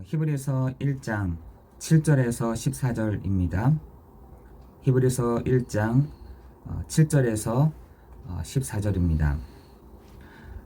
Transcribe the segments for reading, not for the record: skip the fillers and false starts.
히브리서 1장 7절에서 14절입니다. 히브리서 1장 7절에서 14절입니다.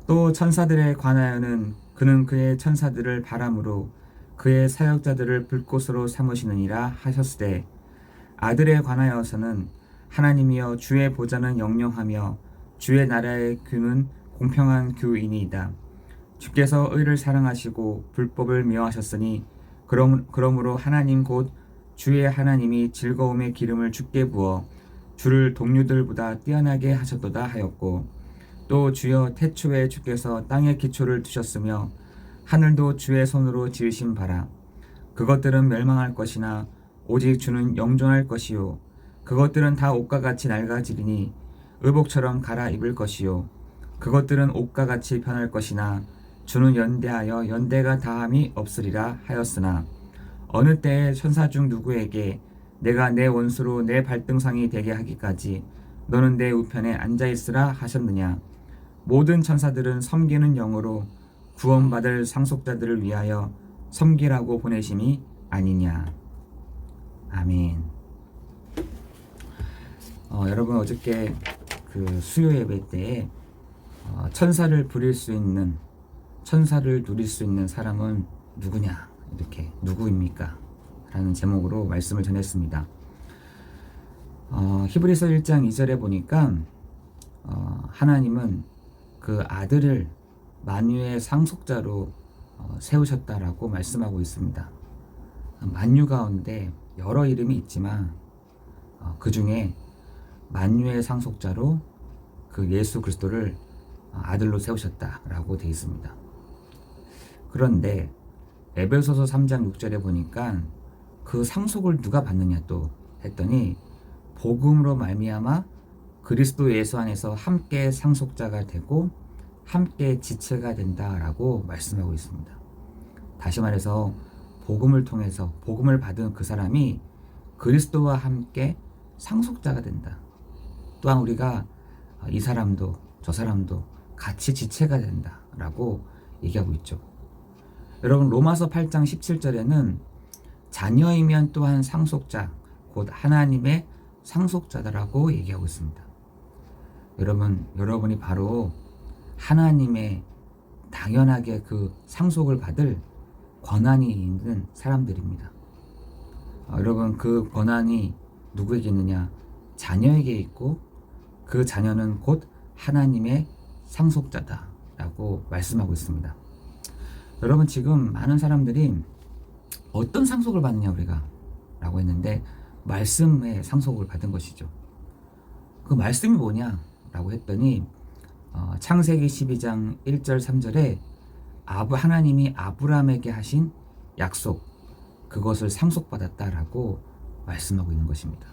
또 천사들에 관하여는 그는 그의 천사들을 바람으로 그의 사역자들을 불꽃으로 삼으시느니라 하셨으되, 아들에 관하여서는 하나님이여 주의 보좌는 영영하며 주의 나라의 규는 공평한 규이니이다. 주께서 의를 사랑하시고 불법을 미워하셨으니 그러므로 하나님 곧 주의 하나님이 즐거움의 기름을 주께 부어 주를 동류들보다 뛰어나게 하셨도다 하였고, 또 주여 태초에 주께서 땅의 기초를 두셨으며 하늘도 주의 손으로 지으신 바라. 그것들은 멸망할 것이나 오직 주는 영존할 것이요, 그것들은 다 옷과 같이 낡아지리니 의복처럼 갈아입을 것이요, 그것들은 옷과 같이 변할 것이나 주는 연대하여 연대가 다함이 없으리라 하였으나, 어느 때에 천사 중 누구에게 내가 내 원수로 내 발등상이 되게 하기까지 너는 내 우편에 앉아있으라 하셨느냐. 모든 천사들은 섬기는 영으로 구원받을 상속자들을 위하여 섬기라고 보내심이 아니냐. 아멘. 여러분, 어저께 그 수요 예배 때에 천사를 누릴 수 있는 사람은 누구냐, 이렇게 누구입니까? 라는 제목으로 말씀을 전했습니다. 히브리서 1장 2절에 보니까 하나님은 그 아들을 만유의 상속자로 세우셨다라고 말씀하고 있습니다. 만유 가운데 여러 이름이 있지만 그 중에 만유의 상속자로 그 예수 그리스도를 아들로 세우셨다라고 되어 있습니다. 그런데 에베소서 3장 6절에 보니까 그 상속을 누가 받느냐 또 했더니, 복음으로 말미암아 그리스도 예수 안에서 함께 상속자가 되고 함께 지체가 된다라고 말씀하고 있습니다. 다시 말해서 복음을 통해서 복음을 받은 그 사람이 그리스도와 함께 상속자가 된다. 또한 우리가 이 사람도 저 사람도 같이 지체가 된다라고 얘기하고 있죠. 여러분, 로마서 8장 17절에는 자녀이면 또한 상속자, 곧 하나님의 상속자다라고 얘기하고 있습니다. 여러분이 바로 하나님의 당연하게 그 상속을 받을 권한이 있는 사람들입니다. 여러분, 그 권한이 누구에게 있느냐? 자녀에게 있고, 그 자녀는 곧 하나님의 상속자다라고 말씀하고 있습니다. 여러분, 지금 많은 사람들이 어떤 상속을 받느냐 우리가 라고 했는데, 말씀의 상속을 받은 것이죠. 그 말씀이 뭐냐 라고 했더니 창세기 12장 1절 3절에 하나님이 아브라함에게 하신 약속, 그것을 상속받았다라고 말씀하고 있는 것입니다.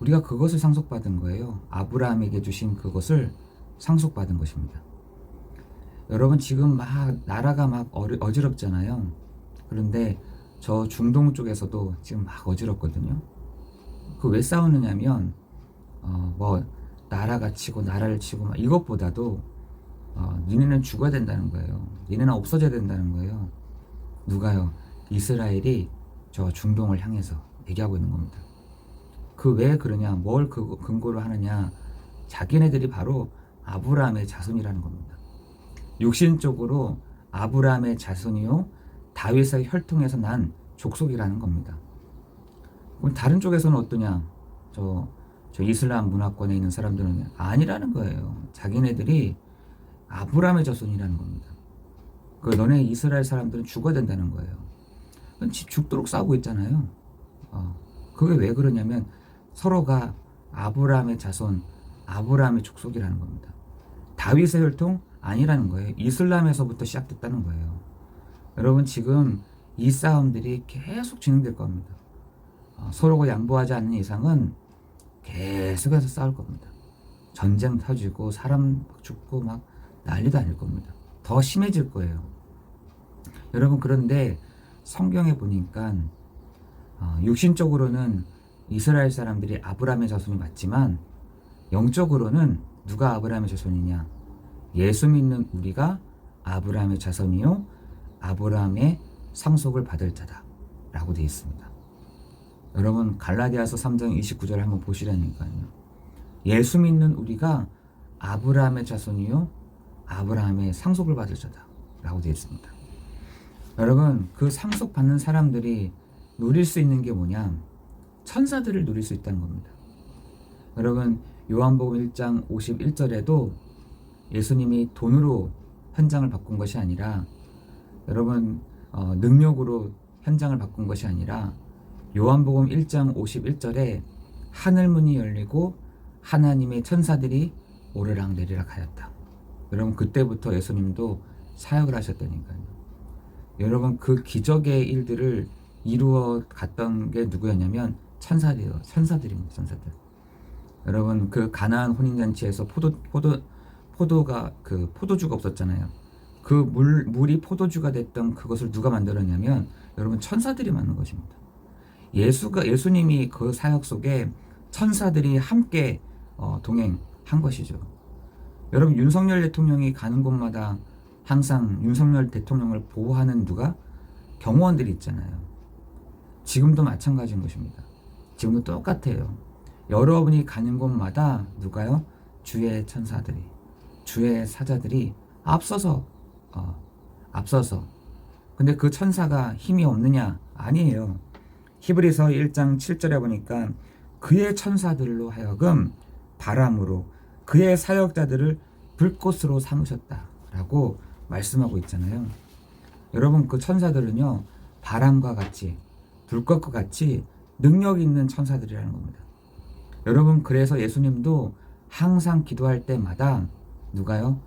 우리가 그것을 상속받은 거예요. 아브라함에게 주신 그것을 상속받은 것입니다. 여러분, 지금 나라가 어지럽잖아요. 그런데 저 중동 쪽에서도 지금 어지럽거든요. 그 왜 싸우느냐면 나라가 치고 나라를 치고 이것보다도 니네는 죽어야 된다는 거예요. 니네는 없어져야 된다는 거예요. 누가요? 이스라엘이 저 중동을 향해서 얘기하고 있는 겁니다. 그 왜 그러냐, 뭘 근거로 하느냐, 자기네들이 바로 아브라함의 자손이라는 겁니다. 육신적으로 아브라함의 자손이요 다윗의 혈통에서 난 족속이라는 겁니다. 그럼 다른 쪽에서는 어떠냐? 저 이슬람 문화권에 있는 사람들은 아니라는 거예요. 자기네들이 아브라함의 자손이라는 겁니다. 너네 이스라엘 사람들은 죽어야 된다는 거예요. 죽도록 싸우고 있잖아요. 그게 왜 그러냐면 서로가 아브라함의 자손, 아브라함의 족속이라는 겁니다. 다윗의 혈통 아니라는 거예요. 이슬람에서부터 시작됐다는 거예요. 여러분, 지금 이 싸움들이 계속 진행될 겁니다. 서로가 양보하지 않는 이상은 계속해서 싸울 겁니다. 전쟁 터지고 사람 죽고 난리도 아닐 겁니다. 더 심해질 거예요. 여러분, 그런데 성경에 보니까 육신적으로는 이스라엘 사람들이 아브라함의 자손이 맞지만 영적으로는 누가 아브라함의 자손이냐? 예수 믿는 우리가 아브라함의 자손이요 아브라함의 상속을 받을 자다 라고 되어 있습니다. 여러분 갈라디아서 3장 29절 한번 보시라니까요. 예수 믿는 우리가 아브라함의 자손이요 아브라함의 상속을 받을 자다 라고 되어 있습니다. 여러분 그 상속받는 사람들이 누릴 수 있는 게 뭐냐, 천사들을 누릴 수 있다는 겁니다. 여러분 요한복음 1장 51절에도 예수님이 돈으로 현장을 바꾼 것이 아니라, 여러분 능력으로 현장을 바꾼 것이 아니라, 요한복음 1장 51절에 하늘문이 열리고 하나님의 천사들이 오르락내리락 하였다. 여러분 그때부터 예수님도 사역을 하셨다니까요. 여러분 그 기적의 일들을 이루어 갔던 게 누구였냐면 천사들입니다. 천사들. 여러분 그 가나안 혼인잔치에서 포도주가 없었잖아요. 그 물이 포도주가 됐던 그것을 누가 만들었냐면 여러분 천사들이 만든 것입니다. 예수님이 그 사역 속에 천사들이 함께 동행한 것이죠. 여러분 윤석열 대통령이 가는 곳마다 항상 윤석열 대통령을 보호하는 누가? 경호원들이 있잖아요. 지금도 마찬가지인 것입니다. 지금도 똑같아요. 여러분이 가는 곳마다 누가요? 주의 천사들이, 주의 사자들이 앞서서. 근데 그 천사가 힘이 없느냐? 아니에요. 히브리서 1장 7절에 보니까 그의 천사들로 하여금 바람으로 그의 사역자들을 불꽃으로 삼으셨다라고 말씀하고 있잖아요. 여러분 그 천사들은요 바람과 같이 불꽃과 같이 능력 있는 천사들이라는 겁니다. 여러분 그래서 예수님도 항상 기도할 때마다 누가요?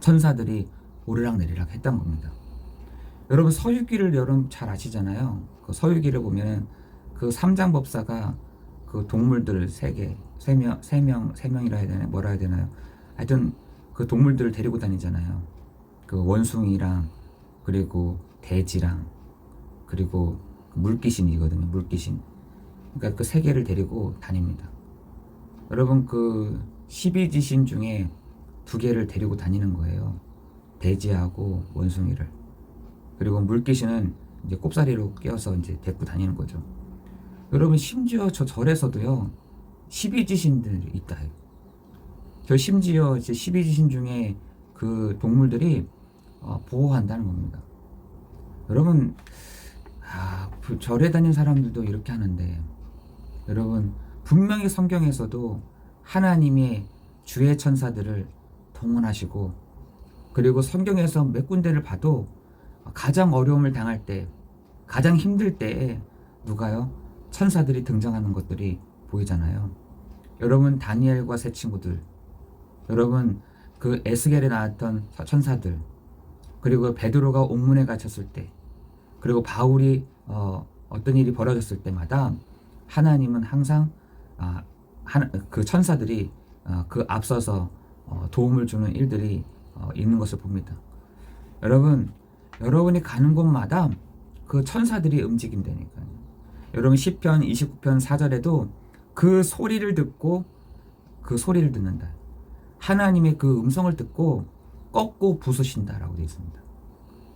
천사들이 오르락내리락 했던 겁니다. 여러분 서유기를 여러분 잘 아시잖아요. 그 서유기를 보면 그 삼장법사가 그 동물들을 세 명이라 해야 되나요? 뭐라 해야 되나요? 하여튼 그 동물들을 데리고 다니잖아요. 그 원숭이랑 그리고 돼지랑 그리고 물귀신이거든요. 물귀신. 그러니까 그 세 개를 데리고 다닙니다. 여러분 그 12지신 중에 2개를 데리고 다니는 거예요. 돼지하고 원숭이를. 그리고 물귀신은 이제 꼽사리로 껴서 이제 데리고 다니는 거죠. 여러분 심지어 저 절에서도요 12지신들이 있다. 저 심지어 이제 12지신 중에 그 동물들이 보호한다는 겁니다. 여러분 절에 다니는 사람들도 이렇게 하는데, 여러분 분명히 성경에서도 하나님의 주의 천사들을 동원하시고, 그리고 성경에서 몇 군데를 봐도 가장 어려움을 당할 때, 가장 힘들 때에 누가요? 천사들이 등장하는 것들이 보이잖아요. 여러분 다니엘과 세 친구들, 여러분 그 에스겔에 나왔던 천사들, 그리고 베드로가 옥문에 갇혔을 때, 그리고 바울이 어떤 일이 벌어졌을 때마다 하나님은 항상 그 천사들이 그 앞서서 도움을 주는 일들이 있는 것을 봅니다. 여러분이 가는 곳마다 그 천사들이 움직인다니까요. 여러분 시편 29편 4절에도 그 소리를 듣고 그 소리를 듣는다. 하나님의 그 음성을 듣고 꺾고 부수신다라고 되어 있습니다.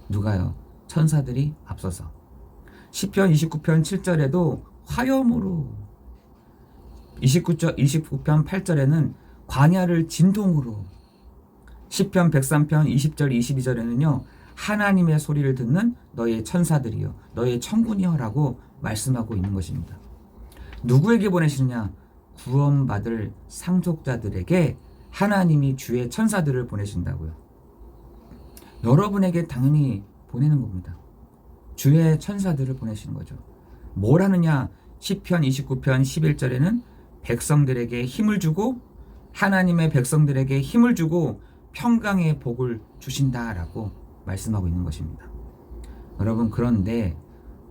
누가요? 천사들이 앞서서. 시편 29편 7절에도 화염으로, 29편 8절에는 광야를 진동으로, 시편 103편 20절 22절에는요 하나님의 소리를 듣는 너의 천사들이여 너의 천군이여 라고 말씀하고 있는 것입니다. 누구에게 보내시느냐? 구원받을 상속자들에게 하나님이 주의 천사들을 보내신다고요. 여러분에게 당연히 보내는 겁니다. 주의 천사들을 보내시는 거죠. 뭘 하느냐? 시편 29편 11절에는 백성들에게 힘을 주고, 하나님의 백성들에게 힘을 주고 평강의 복을 주신다라고 말씀하고 있는 것입니다. 여러분 그런데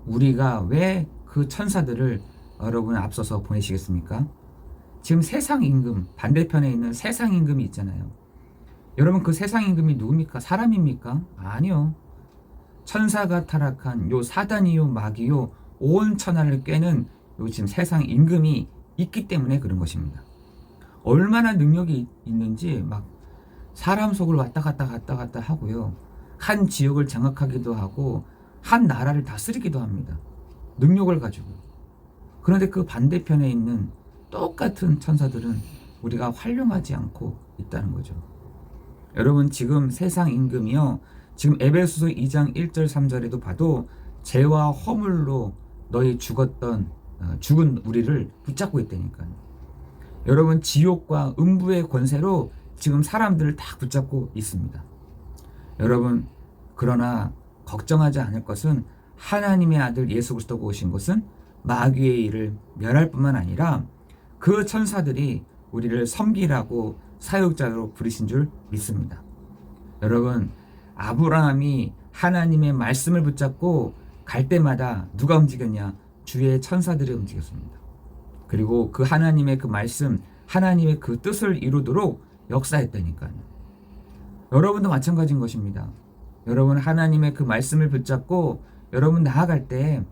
우리가 왜 그 천사들을 여러분 앞서서 보내시겠습니까? 지금 세상 임금, 반대편에 있는 세상 임금이 있잖아요. 여러분 그 세상 임금이 누굽니까? 사람입니까? 아니요. 천사가 타락한 요 사단이요 마귀요 온 천하를 꿰는 요 지금 세상 임금이 있기 때문에 그런 것입니다. 얼마나 능력이 있는지 막 사람 속을 왔다 갔다 하고요. 한 지역을 장악하기도 하고 한 나라를 다스리기도 합니다. 능력을 가지고. 그런데 그 반대편에 있는 똑같은 천사들은 우리가 활용하지 않고 있다는 거죠. 여러분, 지금 세상 임금이요, 지금 에베소서 2장 1절 3절에도 봐도 죄와 허물로 너희 죽은 우리를 붙잡고 있다니까요. 여러분, 지옥과 음부의 권세로 지금 사람들을 다 붙잡고 있습니다. 여러분, 그러나 걱정하지 않을 것은 하나님의 아들 예수 그리스도가 오신 것은 마귀의 일을 멸할 뿐만 아니라 그 천사들이 우리를 섬기라고 사역자로 부르신 줄 믿습니다. 여러분, 아브라함이 하나님의 말씀을 붙잡고 갈 때마다 누가 움직였냐? 주의 천사들이 움직였습니다. 그리고 그 하나님의 그 말씀, 하나님의 그 뜻을 이루도록 역사했다니까요. 여러분도 마찬가지인 것입니다. 여러분, 하나님의 그 말씀을 붙잡고 여러분 나아갈 때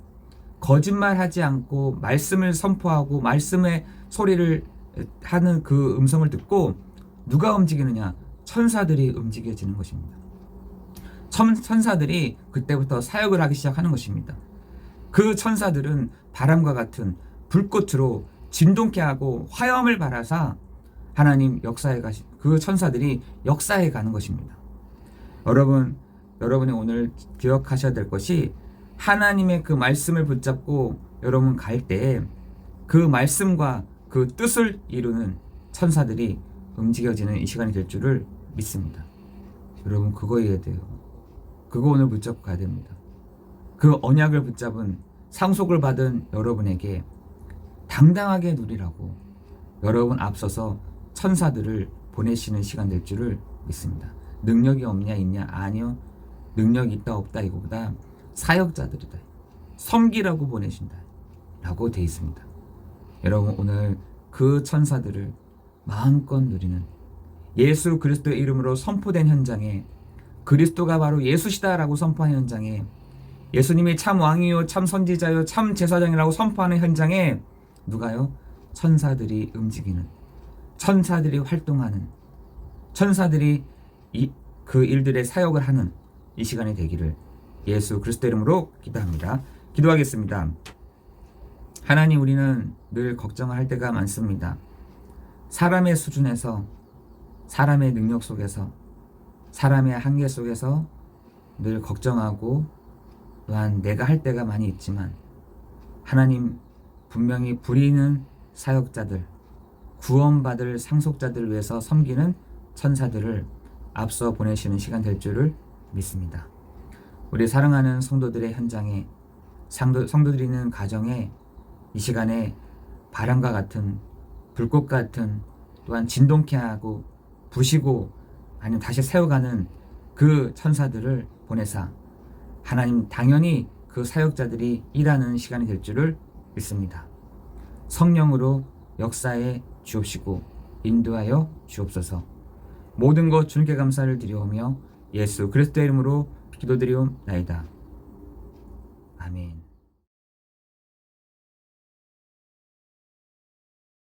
거짓말하지 않고 말씀을 선포하고 말씀의 소리를 하는 그 음성을 듣고 누가 움직이느냐? 천사들이 움직여지는 것입니다. 천사들이 그때부터 사역을 하기 시작하는 것입니다. 그 천사들은 바람과 같은 불꽃으로 진동케 하고 화염을 발하사 하나님 그 천사들이 역사해 가는 것입니다. 여러분이 오늘 기억하셔야 될 것이 하나님의 그 말씀을 붙잡고 여러분 갈 때 그 말씀과 그 뜻을 이루는 천사들이 움직여지는 이 시간이 될 줄을 믿습니다. 여러분, 그거 해야 돼요. 그거 오늘 붙잡고 가야 됩니다. 그 언약을 붙잡은 상속을 받은 여러분에게 당당하게 누리라고 여러분 앞서서 천사들을 보내시는 시간 될 줄을 믿습니다. 능력이 없냐 있냐? 아니요. 능력이 있다 없다 이거보다 사역자들이다. 섬기라고 보내신다 라고 되어 있습니다. 여러분, 오늘 그 천사들을 마음껏 누리는 예수 그리스도의 이름으로 선포된 현장에, 그리스도가 바로 예수시다라고 선포하는 현장에, 예수님이 참 왕이요 참 선지자요 참 제사장이라고 선포하는 현장에 누가요? 천사들이 움직이는, 천사들이 활동하는, 천사들이 그 일들의 사역을 하는 이 시간이 되기를 예수 그리스도 이름으로 기도합니다. 기도하겠습니다. 하나님, 우리는 늘 걱정을 할 때가 많습니다. 사람의 수준에서, 사람의 능력 속에서, 사람의 한계 속에서 늘 걱정하고 또한 내가 할 때가 많이 있지만, 하나님, 분명히 부리는 사역자들, 구원받을 상속자들을 위해서 섬기는 천사들을 앞서 보내시는 시간 될 줄을 믿습니다. 우리 사랑하는 성도들의 현장에, 성도들이 있는 가정에 이 시간에 바람과 같은, 불꽃 같은, 또한 진동케 하고 부시고 아니면 다시 세워가는 그 천사들을 보내사 하나님, 당연히 그 사역자들이 일하는 시간이 될 줄을 믿습니다. 성령으로 역사에 주옵시고 인도하여 주옵소서. 모든 것 주님께 감사를 드리오며 예수 그리스도의 이름으로 기도드리옵나이다. 아멘.